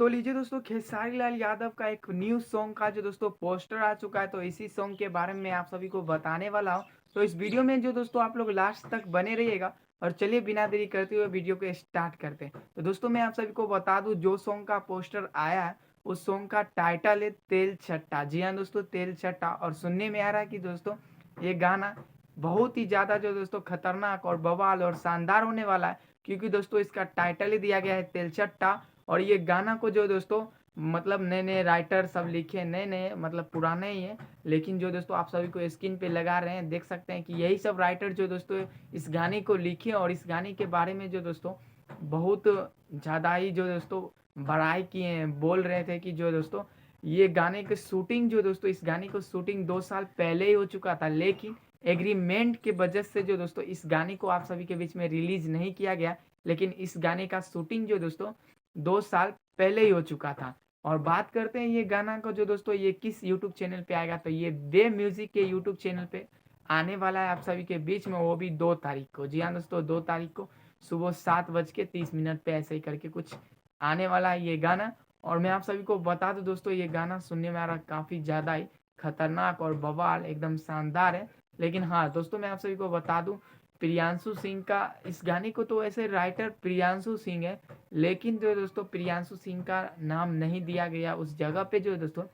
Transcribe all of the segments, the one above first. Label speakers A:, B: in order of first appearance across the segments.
A: तो लीजिए दोस्तों, खेसारी लाल यादव का एक न्यू सॉन्ग का जो दोस्तों पोस्टर आ चुका है, तो इसी सॉन्ग के बारे में आप सभी को बताने वाला हूँ। तो इस वीडियो में जो दोस्तों आप लोग लास्ट तक बने रहिएगा। और चलिए बिना देरी करते हुए वीडियो को स्टार्ट करते हैं। तो दोस्तों मैं आप सभी को बता दूं, जो सॉन्ग का पोस्टर आया है उस सॉन्ग का टाइटल है तेल छट्टा। जी हाँ दोस्तों, तेल छट्टा। और सुनने में आ रहा है कि दोस्तों ये गाना बहुत ही ज़्यादा जो दोस्तों खतरनाक और बवाल और शानदार होने वाला है, क्योंकि दोस्तों इसका टाइटल ही दिया गया है तेल छट्टा। और ये गाना को जो दोस्तों मतलब नए नए राइटर सब लिखे, नए नए मतलब पुराने ही हैं, लेकिन जो दोस्तों आप सभी को स्क्रीन पे लगा रहे हैं, देख सकते हैं कि यही सब राइटर जो दोस्तों इस गाने को लिखे और इस गाने के बारे में जो दोस्तों बहुत ज़्यादा ही जो दोस्तों बड़ाई किए हैं, बोल रहे थे कि जो दोस्तों ये गाने की शूटिंग जो दोस्तों इस गाने को शूटिंग 2 साल पहले ही हो चुका था, लेकिन एग्रीमेंट के वजह से जो दोस्तों इस गाने को आप सभी के बीच में रिलीज नहीं किया गया। लेकिन इस गाने का शूटिंग जो दोस्तों 2 साल पहले ही हो चुका था। और बात करते हैं ये गाना को जो दोस्तों ये किस यूट्यूब चैनल पे आएगा, तो ये बे म्यूजिक के यूट्यूब चैनल पे आने वाला है आप सभी के बीच में, वो भी 2 तारीख को। जी हाँ दोस्तों, 2 तारीख को सुबह 7:30 पे ऐसे ही करके कुछ आने वाला है ये गाना। और मैं आप सभी को बता दूं दोस्तों, ये गाना सुनने में आ रहा काफ़ी ज़्यादा ही खतरनाक और बवाल एकदम शानदार है। लेकिन हाँ दोस्तों, मैं आप सभी को बता दूं, प्रियांशु सिंह का इस गाने को तो ऐसे राइटर प्रियांशु सिंह है, लेकिन जो दोस्तों प्रियांशु सिंह का नाम नहीं दिया गया उस जगह पे। जो दोस्तों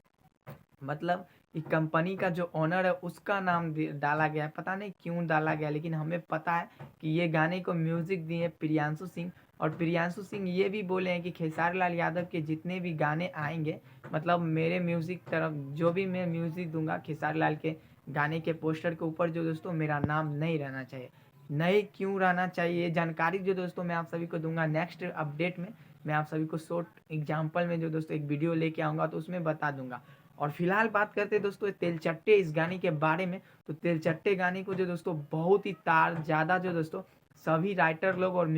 A: मतलब इस कंपनी का जो ओनर है उसका नाम डाला गया है, पता नहीं क्यों डाला गया, लेकिन हमें पता है कि ये गाने को म्यूजिक दिए प्रियांशु सिंह। और प्रियांशु सिंह ये भी बोले हैं कि खेसारी लाल यादव के जितने भी गाने आएंगे, मतलब मेरे म्यूजिक तरफ जो भी मैं म्यूजिक दूंगा खेसारी लाल के गाने के पोस्टर के ऊपर जो दोस्तों मेरा नाम नहीं रहना चाहिए। नहीं क्यों रहना चाहिए, ये जानकारी जो दोस्तों मैं आप सभी को दूंगा नेक्स्ट अपडेट में। मैं आप सभी को शॉर्ट एग्जांपल में जो दोस्तों एक वीडियो लेके आऊँगा तो उसमें बता दूंगा। और फिलहाल बात करते हैं दोस्तों तेलचट्टे इस गाने के बारे में। तो तेलचट्टे गाने को जो दोस्तों बहुत ही तार ज़्यादा जो दोस्तों सभी राइटर लोग और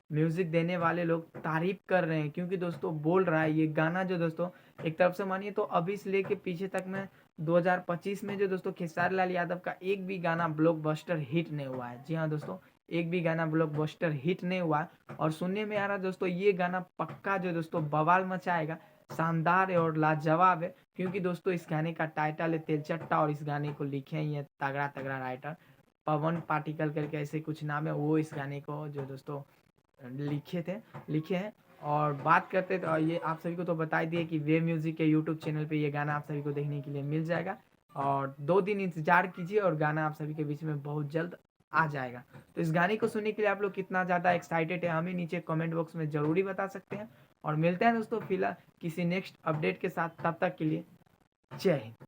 A: म्यूज़िक देने वाले लोग तारीफ कर रहे हैं, क्योंकि दोस्तों बोल रहा है ये गाना जो दोस्तों एक तरफ से मानिए तो अभी से लेके पीछे तक में 2025 में जो दोस्तों खेसारी लाल यादव का एक भी गाना ब्लॉकबस्टर हिट नहीं हुआ है। जी हाँ दोस्तों, एक भी गाना ब्लॉकबस्टर हिट नहीं हुआ है। और सुनने में आ रहा है दोस्तों ये गाना पक्का जो दोस्तों बवाल मचाएगा, शानदार है और लाजवाब है, क्योंकि दोस्तों इस गाने का टाइटल है तेलचट्टा और इस गाने को लिखे ही है तगड़ा तगड़ा राइटर पवन पाटिकल करके ऐसे कुछ नाम है, वो इस गाने को जो दोस्तों लिखे हैं। और बात करते तो ये आप सभी को तो बता ही दिए कि वे म्यूजिक के यूट्यूब चैनल पे ये गाना आप सभी को देखने के लिए मिल जाएगा। और 2 दिन इंतजार कीजिए और गाना आप सभी के बीच में बहुत जल्द आ जाएगा। तो इस गाने को सुनने के लिए आप लोग कितना ज़्यादा एक्साइटेड है हमें नीचे कमेंट बॉक्स में ज़रूर ही बता सकते हैं। और मिलते हैं दोस्तों फिलहाल किसी नेक्स्ट अपडेट के साथ, तब तक के लिए जय हिंद।